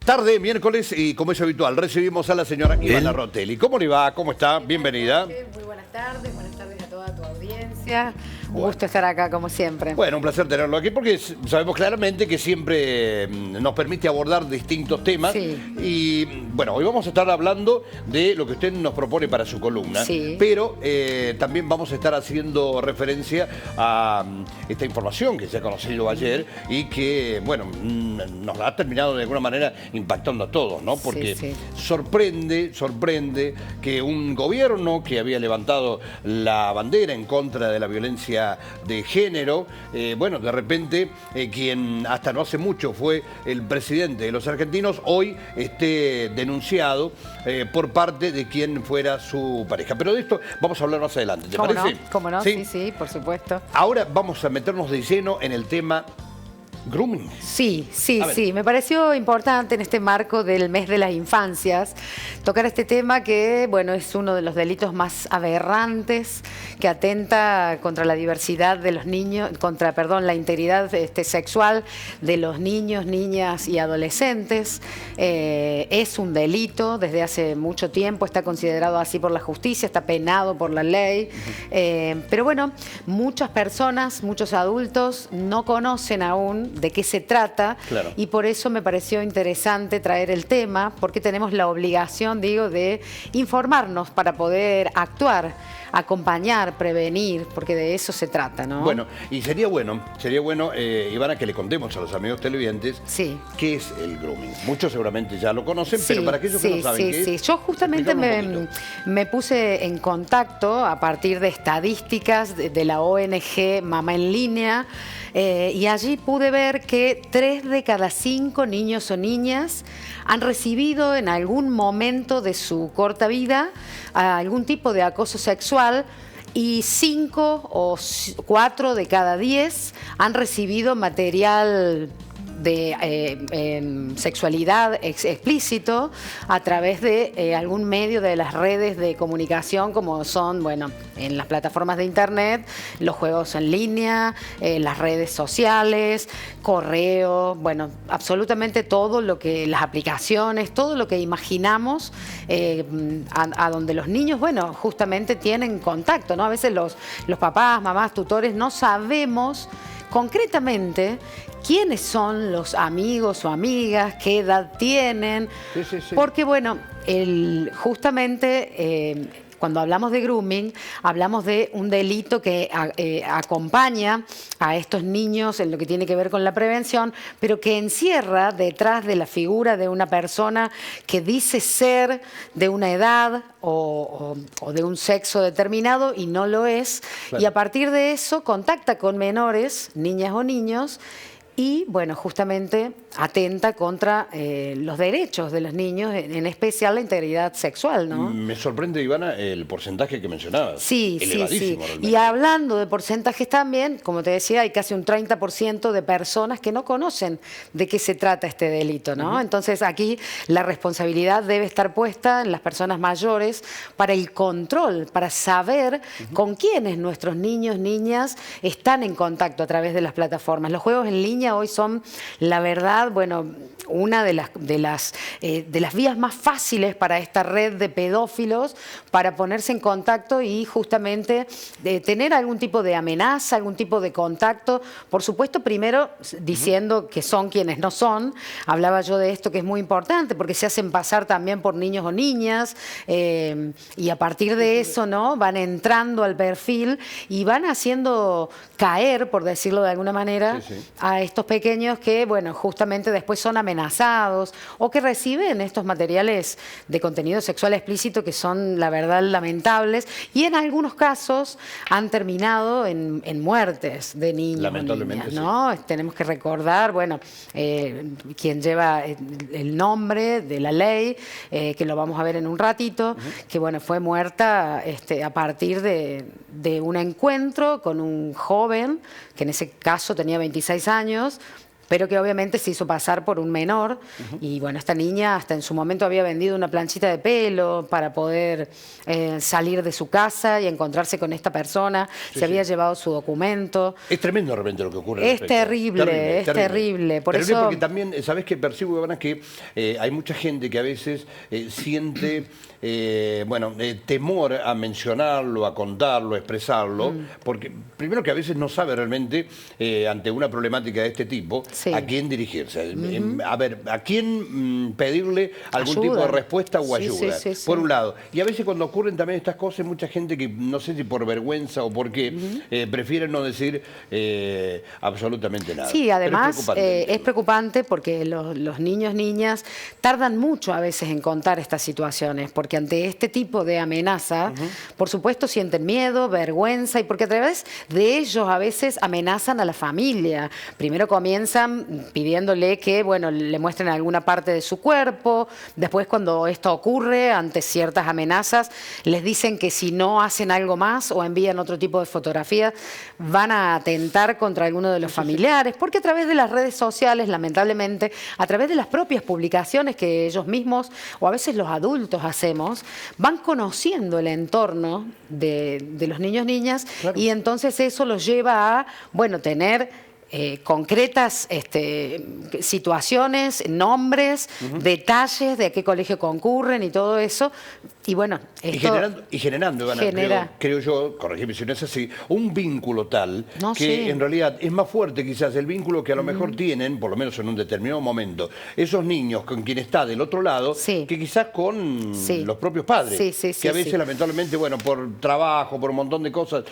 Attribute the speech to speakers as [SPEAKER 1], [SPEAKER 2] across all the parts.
[SPEAKER 1] Tarde, miércoles, y como es habitual, recibimos a la señora Ivana Rotelli. ¿Cómo le va? ¿Cómo está? Bienvenida.
[SPEAKER 2] Muy buenas tardes a toda tu audiencia. Un gusto estar acá, como siempre.
[SPEAKER 1] Bueno, un placer tenerlo aquí porque sabemos claramente que siempre nos permite abordar distintos temas.
[SPEAKER 2] Sí.
[SPEAKER 1] Y bueno, hoy vamos a estar hablando de lo que usted nos propone para su columna.
[SPEAKER 2] Sí.
[SPEAKER 1] Pero también vamos a estar haciendo referencia a esta información que se ha conocido ayer y que, bueno, nos ha terminado de alguna manera impactando a todos, ¿no? Porque
[SPEAKER 2] sí.
[SPEAKER 1] sorprende que un gobierno que había levantado la bandera en contra de la violencia de género, bueno, de repente quien hasta no hace mucho fue el presidente de los argentinos, hoy esté denunciado por parte de quien fuera su pareja. Pero de esto vamos a hablar más adelante, ¿te parece?
[SPEAKER 2] ¿Cómo no? Sí, por supuesto.
[SPEAKER 1] Ahora vamos a meternos de lleno en el tema grooming.
[SPEAKER 2] Sí. Me pareció importante en este marco del mes de las infancias tocar este tema que, bueno, es uno de los delitos más aberrantes que atenta contra la diversidad de los niños, la integridad sexual de los niños, niñas y adolescentes. Es un delito desde hace mucho tiempo, está considerado así por la justicia, está penado por la ley. Pero bueno, muchas personas, muchos adultos no conocen aún de qué se trata,
[SPEAKER 1] claro.
[SPEAKER 2] Y por eso me pareció interesante traer el tema, porque tenemos la obligación, de informarnos para poder actuar, acompañar, prevenir, porque de eso se trata, ¿no?
[SPEAKER 1] Bueno, y sería bueno, Ivana, que le contemos a los amigos televidentes qué es el grooming. Muchos seguramente ya lo conocen, pero para aquellos que no saben qué es,
[SPEAKER 2] yo justamente me puse en contacto a partir de estadísticas de la ONG Mamá en Línea, y allí pude ver que 3 de cada 5 niños o niñas han recibido en algún momento de su corta vida algún tipo de acoso sexual, y 5 o 4 de cada 10 han recibido material de sexualidad explícito a través de algún medio de las redes de comunicación, como son, bueno, en las plataformas de internet, los juegos en línea, las redes sociales, correo, bueno, absolutamente todo lo que, las aplicaciones, todo lo que imaginamos, a donde los niños, bueno, justamente tienen contacto, ¿no? A veces los papás, mamás, tutores no sabemos concretamente quiénes son los amigos o amigas, qué edad tienen, porque bueno, justamente cuando hablamos de grooming, hablamos de un delito que acompaña a estos niños en lo que tiene que ver con la prevención, pero que encierra detrás de la figura de una persona que dice ser de una edad o de un sexo determinado y no lo es, claro. Y a partir de eso contacta con menores, niñas o niños, y, bueno, justamente atenta contra los derechos de los niños, en especial la integridad sexual, ¿no?
[SPEAKER 1] Me sorprende, Ivana, el porcentaje que mencionabas.
[SPEAKER 2] Sí.
[SPEAKER 1] Realmente.
[SPEAKER 2] Y hablando de porcentajes también, como te decía, hay casi un 30% de personas que no conocen de qué se trata este delito, ¿no? Entonces, aquí la responsabilidad debe estar puesta en las personas mayores para el control, para saber con quiénes nuestros niños, niñas están en contacto a través de las plataformas. Los juegos en línea hoy son, la verdad, bueno, una de las vías más fáciles para esta red de pedófilos para ponerse en contacto y justamente tener algún tipo de amenaza, algún tipo de contacto. Por supuesto, primero diciendo que son quienes no son. Hablaba yo de esto, que es muy importante, porque se hacen pasar también por niños o niñas, y a partir de eso, ¿no?, van entrando al perfil y van haciendo caer, por decirlo de alguna manera, a estos pequeños que, bueno, justamente después son amenazados o que reciben estos materiales de contenido sexual explícito que son, la verdad, lamentables, y en algunos casos han terminado en muertes de niños o niñas, ¿no? Tenemos que recordar, bueno, quien lleva el nombre de la ley, que lo vamos a ver en un ratito, que, bueno, fue muerta a partir de un encuentro con un joven, que en ese caso tenía 26 años, pero que obviamente se hizo pasar por un menor. Y bueno, esta niña hasta en su momento había vendido una planchita de pelo para poder salir de su casa y encontrarse con esta persona. Se había llevado su documento.
[SPEAKER 1] Es tremendo de repente lo que ocurre.
[SPEAKER 2] Es terrible, terrible. Por
[SPEAKER 1] Terrible
[SPEAKER 2] eso...
[SPEAKER 1] porque también, ¿sabés qué percibo, Ivana? Que hay mucha gente que a veces siente temor a mencionarlo, a contarlo, a expresarlo, porque primero que a veces no sabe realmente, ante una problemática de este tipo, a quién dirigirse. A ver, a quién pedirle algún tipo de respuesta o ayuda, por un lado. Y a veces cuando ocurren también estas cosas, mucha gente que, no sé si por vergüenza o porque prefiere no decir absolutamente nada.
[SPEAKER 2] Sí, además es preocupante porque los niños, niñas tardan mucho a veces en contar estas situaciones, porque ante este tipo de amenaza, por supuesto sienten miedo, vergüenza, y porque a través de ellos a veces amenazan a la familia. Primero comienzan pidiéndole que, bueno, le muestren alguna parte de su cuerpo, después cuando esto ocurre, ante ciertas amenazas, les dicen que si no hacen algo más o envían otro tipo de fotografías, van a atentar contra alguno de los familiares, porque a través de las redes sociales, lamentablemente, a través de las propias publicaciones que ellos mismos o a veces los adultos hacemos, van conociendo el entorno de los niños, niñas, y entonces eso los lleva a, bueno, tener concretas situaciones, nombres, detalles de a qué colegio concurren y todo eso. Y bueno, esto
[SPEAKER 1] y generando, Ivana, creo yo, corregime si no es así, un vínculo tal que en realidad es más fuerte quizás el vínculo que a lo mejor tienen, por lo menos en un determinado momento, esos niños con quien está del otro lado, que quizás con los propios padres, que a veces lamentablemente, bueno, por trabajo, por un montón de cosas,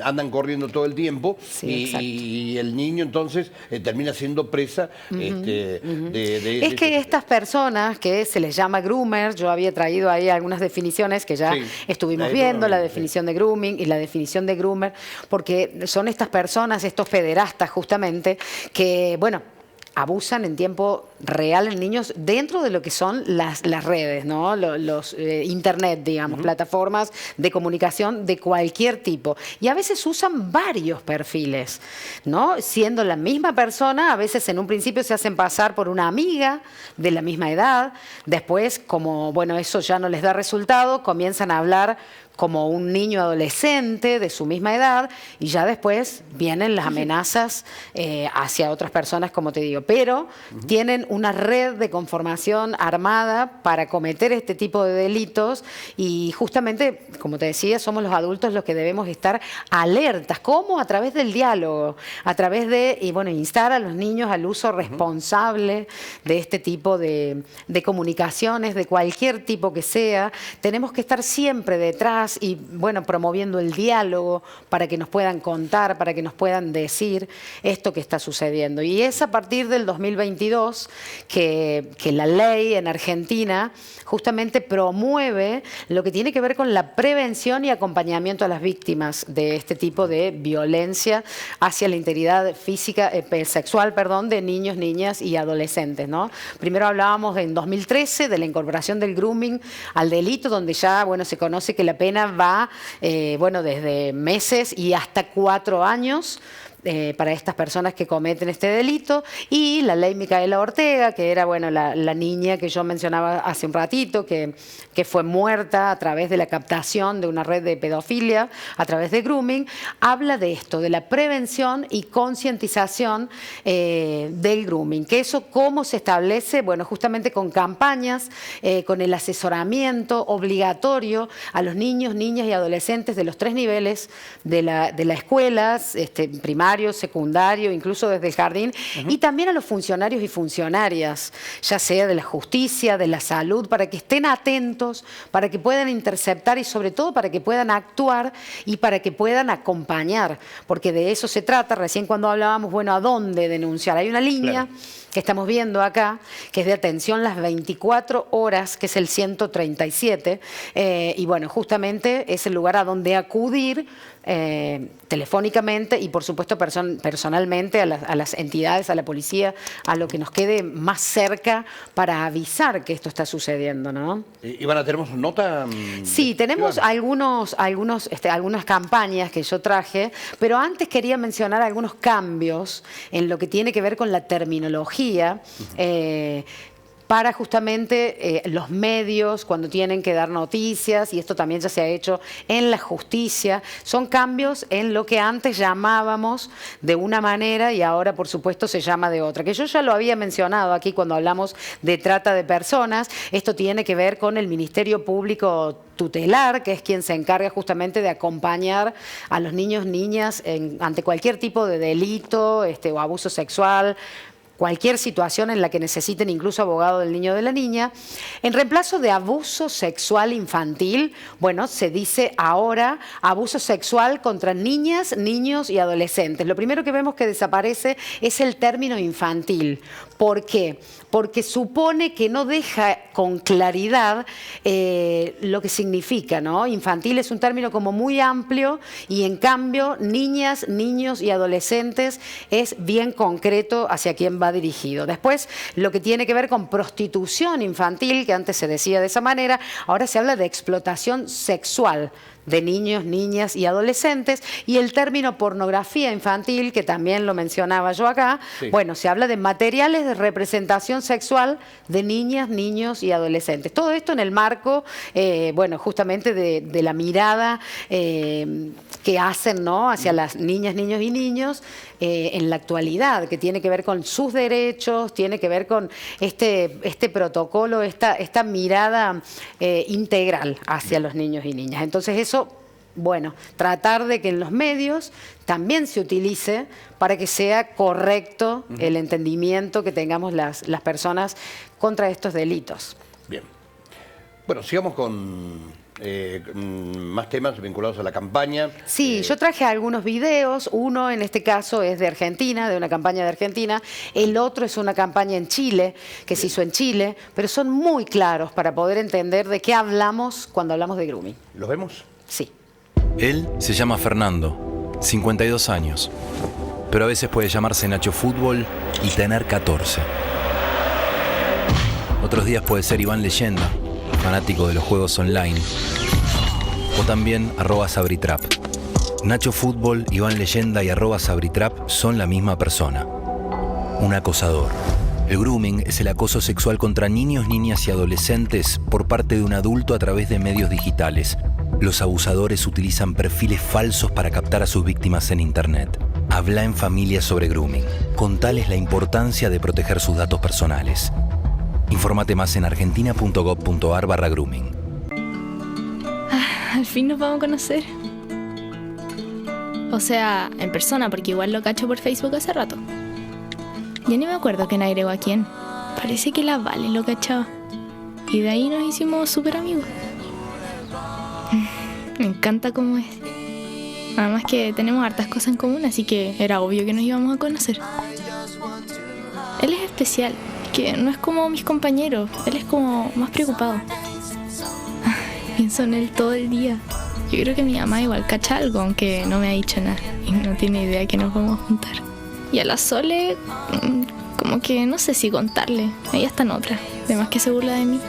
[SPEAKER 1] andan corriendo todo el tiempo y el niño entonces termina siendo presa
[SPEAKER 2] Es que estas personas que se les llama groomer, yo había traído ahí algunas definiciones que ya estuvimos viendo, la definición de grooming y la definición de groomer, porque son estas personas, estos pederastas justamente, que, bueno, abusan en tiempo real en niños dentro de lo que son las redes, ¿no? Los internet, digamos, plataformas de comunicación de cualquier tipo. Y a veces usan varios perfiles, ¿no? Siendo la misma persona, a veces en un principio se hacen pasar por una amiga de la misma edad, después, como, bueno, eso ya no les da resultado, comienzan a hablar como un niño adolescente de su misma edad, y ya después vienen las amenazas hacia otras personas, como te digo. Pero tienen una red de conformación armada para cometer este tipo de delitos, y justamente, como te decía, somos los adultos los que debemos estar alertas. ¿Cómo? A través del diálogo, a través de, y bueno, instar a los niños al uso responsable de este tipo de comunicaciones, de cualquier tipo que sea. Tenemos que estar siempre detrás y, bueno, promoviendo el diálogo para que nos puedan contar, para que nos puedan decir esto que está sucediendo. Y es a partir del 2022 que la ley en Argentina justamente promueve lo que tiene que ver con la prevención y acompañamiento a las víctimas de este tipo de violencia hacia la integridad física, sexual, perdón, de niños, niñas y adolescentes, ¿no? Primero hablábamos en 2013 de la incorporación del grooming al delito, donde ya, bueno, se conoce que la pena va, bueno, desde meses y hasta 4 años para estas personas que cometen este delito, y la ley Micaela Ortega, que era, bueno, la niña que yo mencionaba hace un ratito, que fue muerta a través de la captación de una red de pedofilia, a través de grooming, habla de esto, de la prevención y concientización del grooming. Que eso, ¿cómo se establece? Bueno, justamente con campañas, con el asesoramiento obligatorio a los niños, niñas y adolescentes de los 3 niveles de la escuela, primaria, secundario, incluso desde el jardín, y también a los funcionarios y funcionarias, ya sea de la justicia, de la salud, para que estén atentos, para que puedan interceptar y sobre todo para que puedan actuar y para que puedan acompañar, porque de eso se trata. Recién cuando hablábamos, bueno, ¿a dónde denunciar? Hay una línea que estamos viendo acá, que es de atención las 24 horas, que es el 137, y bueno, justamente es el lugar a donde acudir telefónicamente y por supuesto personalmente a las entidades, a la policía, a lo que nos quede más cerca para avisar que esto está sucediendo, ¿no?
[SPEAKER 1] Ivana, ¿tenemos nota?
[SPEAKER 2] Sí, tenemos algunas campañas que yo traje, pero antes quería mencionar algunos cambios en lo que tiene que ver con la terminología. Para justamente los medios cuando tienen que dar noticias, y esto también ya se ha hecho en la justicia, son cambios en lo que antes llamábamos de una manera y ahora por supuesto se llama de otra, que yo ya lo había mencionado aquí cuando hablamos de trata de personas. Esto tiene que ver con el Ministerio Público Tutelar, que es quien se encarga justamente de acompañar a los niños, niñas ante cualquier tipo de delito o abuso sexual, cualquier situación en la que necesiten incluso abogado del niño o de la niña. En reemplazo de abuso sexual infantil, bueno, se dice ahora abuso sexual contra niñas, niños y adolescentes. Lo primero que vemos que desaparece es el término infantil. ¿Por qué? Porque supone que no deja con claridad lo que significa, ¿no? Infantil es un término como muy amplio y en cambio niñas, niños y adolescentes es bien concreto hacia quién va dirigido. Después, lo que tiene que ver con prostitución infantil, que antes se decía de esa manera, ahora se habla de explotación sexual de niños, niñas y adolescentes, y el término pornografía infantil, que también lo mencionaba yo acá, sí. Bueno, se habla de materiales de representación sexual de niñas, niños y adolescentes. Todo esto en el marco, bueno, justamente de la mirada que hacen, ¿no?, hacia las niñas, niños y niños en la actualidad, que tiene que ver con sus derechos, tiene que ver con este protocolo, esta mirada integral hacia los niños y niñas. Entonces eso, bueno, tratar de que en los medios también se utilice para que sea correcto el entendimiento que tengamos las personas contra estos delitos.
[SPEAKER 1] Bien. Bueno, sigamos con más temas vinculados a la campaña.
[SPEAKER 2] Sí, yo traje algunos videos. Uno, en este caso, es de Argentina, de una campaña de Argentina. El otro es una campaña en Chile, que se hizo en Chile, pero son muy claros para poder entender de qué hablamos cuando hablamos de grooming.
[SPEAKER 1] ¿Los vemos?
[SPEAKER 2] Sí.
[SPEAKER 3] Él se llama Fernando, 52 años, pero a veces puede llamarse Nacho Fútbol y tener 14. Otros días puede ser Iván Leyenda, fanático de los juegos online, o también @Sabritrap. Nacho Fútbol, Iván Leyenda y @Sabritrap son la misma persona, un acosador. El grooming es el acoso sexual contra niños, niñas y adolescentes por parte de un adulto a través de medios digitales. Los abusadores utilizan perfiles falsos para captar a sus víctimas en internet. Habla en familia sobre grooming. Contales la importancia de proteger sus datos personales. Infórmate más en argentina.gov.ar/grooming.
[SPEAKER 4] Al fin nos vamos a conocer. O sea, en persona, porque igual lo cacho por Facebook hace rato. Ya ni me acuerdo quién agregó a quién. Parece que la Vale lo cachaba. Y de ahí nos hicimos súper amigos. Me encanta cómo es. Además que tenemos hartas cosas en común, así que era obvio que nos íbamos a conocer. Él es especial, que no es como mis compañeros. Él es como más preocupado. Pienso en él todo el día. Yo creo que mi mamá igual cacha algo, aunque no me ha dicho nada. Y no tiene idea que nos vamos a juntar. Y a la Sole, como que no sé si contarle. Ella está en otra. Además que se burla de mí.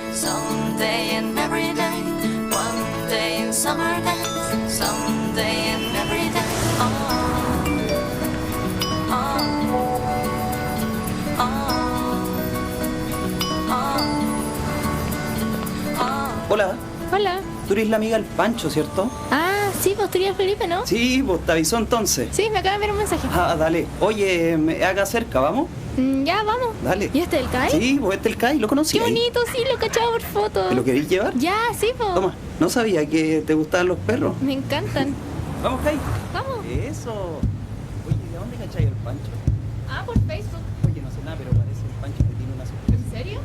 [SPEAKER 5] Hola.
[SPEAKER 4] Hola.
[SPEAKER 5] Tú eres la amiga del Pancho, ¿cierto?
[SPEAKER 4] Ah, sí, vos tú eres Felipe, ¿no?
[SPEAKER 5] Sí, vos te avisó entonces.
[SPEAKER 4] Sí, me acaba de enviar un mensaje.
[SPEAKER 5] Ah, dale. Oye, acá cerca, ¿vamos?
[SPEAKER 4] Ya, vamos.
[SPEAKER 5] Dale.
[SPEAKER 4] ¿Y este del CAI?
[SPEAKER 5] Sí, vos este el CAI, ¿lo conocí?
[SPEAKER 4] Qué bonito, sí, lo cachaba por foto.
[SPEAKER 5] ¿Te lo querés llevar?
[SPEAKER 4] Ya, sí, po.
[SPEAKER 5] Toma, no sabía que te gustaban los perros.
[SPEAKER 4] Me encantan.
[SPEAKER 5] Vamos, CAI.
[SPEAKER 4] Vamos.
[SPEAKER 5] Eso. Oye, ¿de dónde cachai el Pancho?
[SPEAKER 4] Ah, por Facebook.
[SPEAKER 5] Oye, no sé nada, pero parece el Pancho que tiene una sorpresa.
[SPEAKER 4] ¿En serio?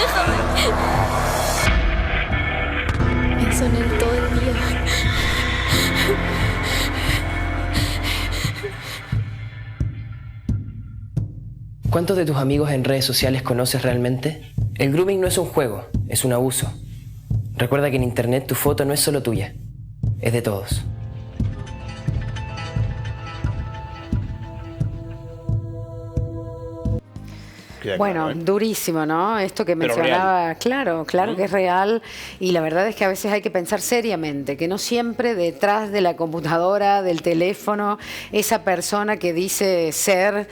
[SPEAKER 4] déjame. Pienso en él todo el día.
[SPEAKER 6] ¿Cuántos de tus amigos en redes sociales conoces realmente? El grooming no es un juego, es un abuso. Recuerda que en internet tu foto no es solo tuya, es de todos.
[SPEAKER 2] Bueno, durísimo, ¿no? Esto que
[SPEAKER 1] Pero
[SPEAKER 2] mencionaba, claro que es real, y la verdad es que a veces hay que pensar seriamente, que no siempre detrás de la computadora, del teléfono, esa persona que dice ser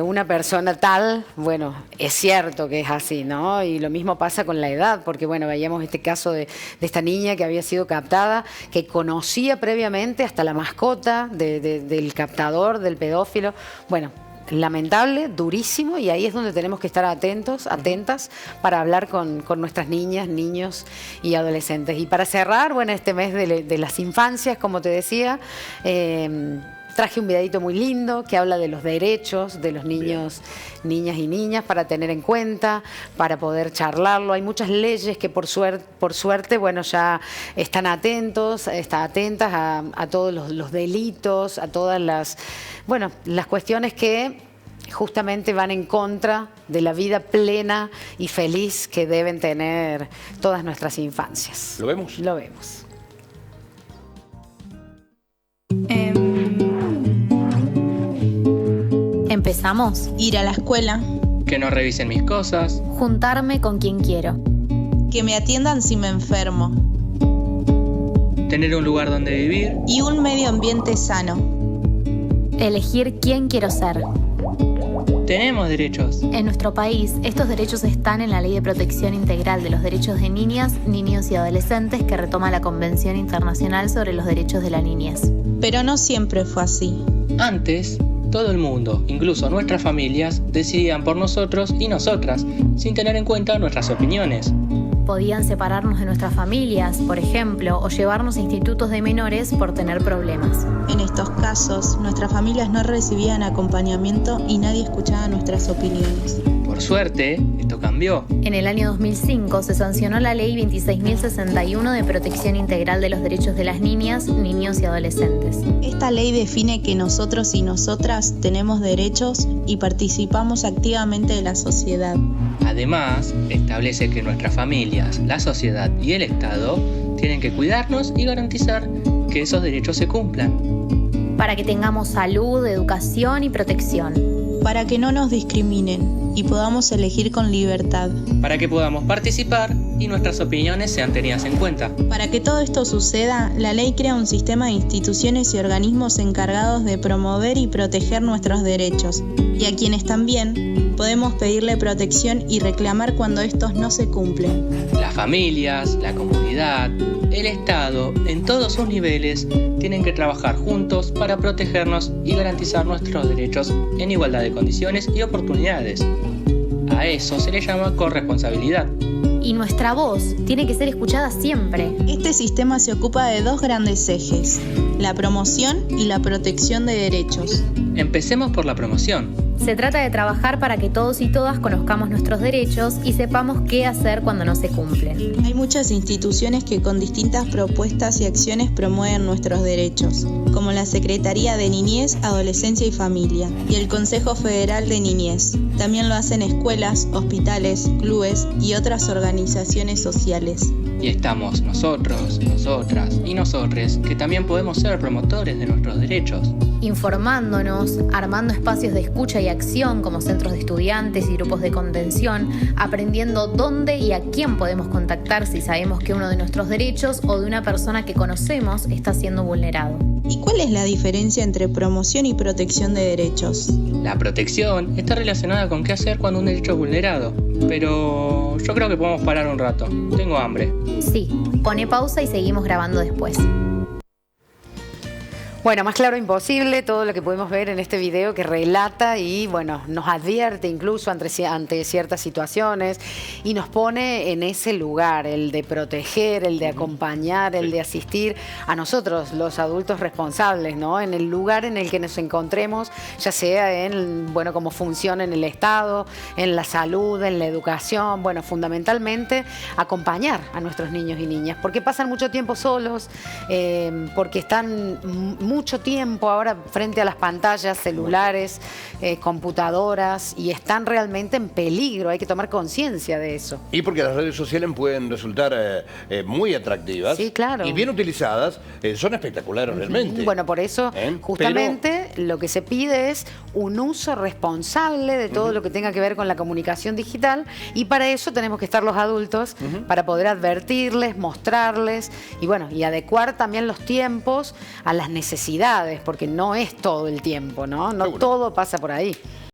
[SPEAKER 2] una persona tal, bueno, es cierto que es así, ¿no? Y lo mismo pasa con la edad, porque bueno, veíamos este caso de esta niña que había sido captada, que conocía previamente hasta la mascota del captador, del pedófilo, bueno. Lamentable, durísimo, y ahí es donde tenemos que estar atentas para hablar con nuestras niñas, niños y adolescentes. Y para cerrar, bueno, este mes de las infancias, como te decía, traje un videito muy lindo que habla de los derechos de los niños, niñas y niñas para tener en cuenta, para poder charlarlo. Hay muchas leyes que por suerte, bueno, ya están atentas a todos los delitos, a todas las cuestiones que justamente van en contra de la vida plena y feliz que deben tener todas nuestras infancias.
[SPEAKER 1] ¿Lo vemos?
[SPEAKER 2] Lo vemos.
[SPEAKER 7] Empezamos.
[SPEAKER 8] Ir a la escuela,
[SPEAKER 9] Que no revisen mis cosas.
[SPEAKER 7] Juntarme con quien quiero.
[SPEAKER 8] que me atiendan si me enfermo
[SPEAKER 9] Tener un lugar donde vivir.
[SPEAKER 8] y un medio ambiente sano.
[SPEAKER 7] Elegir quién quiero ser.
[SPEAKER 9] Tenemos derechos.
[SPEAKER 7] En nuestro país, estos derechos están en la Ley de Protección Integral de los Derechos de Niñas, Niños y Adolescentes, que retoma la Convención Internacional sobre los Derechos de la Niñez.
[SPEAKER 8] Pero no siempre fue así.
[SPEAKER 9] Antes, todo el mundo, incluso nuestras familias, decidían por nosotros y nosotras, sin tener en cuenta nuestras opiniones.
[SPEAKER 7] Podían separarnos de nuestras familias, por ejemplo, o llevarnos a institutos de menores por tener problemas.
[SPEAKER 8] En estos casos, nuestras familias no recibían acompañamiento y nadie escuchaba nuestras opiniones.
[SPEAKER 9] Por suerte, esto cambió.
[SPEAKER 7] En el año 2005 se sancionó la Ley 26.061 de Protección Integral de los Derechos de las Niñas, Niños y Adolescentes.
[SPEAKER 8] Esta ley define que nosotros y nosotras tenemos derechos y participamos activamente de la sociedad.
[SPEAKER 9] Además, establece que nuestras familias, la sociedad y el Estado tienen que cuidarnos y garantizar que esos derechos se cumplan.
[SPEAKER 7] Para que tengamos salud, educación y protección.
[SPEAKER 8] Para que no nos discriminen y podamos elegir con libertad.
[SPEAKER 9] Para que podamos participar y nuestras opiniones sean tenidas en cuenta.
[SPEAKER 8] Para que todo esto suceda, la ley crea un sistema de instituciones y organismos encargados de promover y proteger nuestros derechos, y a quienes también podemos pedirle protección y reclamar cuando estos no se cumplen.
[SPEAKER 9] Las familias, la comunidad, el Estado, en todos sus niveles, tienen que trabajar juntos para protegernos y garantizar nuestros derechos en igualdad de condiciones y oportunidades. A eso se le llama corresponsabilidad.
[SPEAKER 7] Y nuestra voz tiene que ser escuchada siempre.
[SPEAKER 8] Este sistema se ocupa de dos grandes ejes: la promoción y la protección de derechos.
[SPEAKER 9] Empecemos por la promoción.
[SPEAKER 7] Se trata de trabajar para que todos y todas conozcamos nuestros derechos y sepamos qué hacer cuando no se cumplen.
[SPEAKER 8] Hay muchas instituciones que con distintas propuestas y acciones promueven nuestros derechos, como la Secretaría de Niñez, Adolescencia y Familia y el Consejo Federal de Niñez. También lo hacen escuelas, hospitales, clubes y otras organizaciones sociales.
[SPEAKER 9] Y estamos nosotros, nosotras y nosotres, que también podemos ser promotores de nuestros derechos.
[SPEAKER 7] Informándonos, armando espacios de escucha y acción como centros de estudiantes y grupos de contención, aprendiendo dónde y a quién podemos contactar si sabemos que uno de nuestros derechos o de una persona que conocemos está siendo vulnerado.
[SPEAKER 8] ¿Y cuál es la diferencia entre promoción y protección de derechos?
[SPEAKER 9] La protección está relacionada con qué hacer cuando un derecho es vulnerado, pero yo creo que podemos parar un rato. Tengo hambre.
[SPEAKER 7] Sí, pone pausa y seguimos grabando después.
[SPEAKER 2] Bueno, más claro imposible todo lo que pudimos ver en este video que relata y, bueno, nos advierte incluso ante ciertas situaciones y nos pone en ese lugar, el de proteger, el de acompañar, el de asistir a nosotros, los adultos responsables, ¿no? En el lugar en el que nos encontremos, ya sea en, bueno, cómo funciona en el Estado, en la salud, en la educación, bueno, fundamentalmente acompañar a nuestros niños y niñas, porque pasan mucho tiempo solos, porque están mucho tiempo ahora frente a las pantallas, celulares, computadoras, y están realmente en peligro. Hay que tomar conciencia de eso.
[SPEAKER 1] Y porque las redes sociales pueden resultar muy atractivas.
[SPEAKER 2] Sí, claro.
[SPEAKER 1] Y bien utilizadas, son espectaculares realmente.
[SPEAKER 2] Bueno, por eso justamente lo que se pide es un uso responsable de todo lo que tenga que ver con la comunicación digital, y para eso tenemos que estar los adultos para poder advertirles, mostrarles y, bueno, y adecuar también los tiempos a las necesidades, porque no es todo el tiempo, ¿no? No todo pasa por ahí.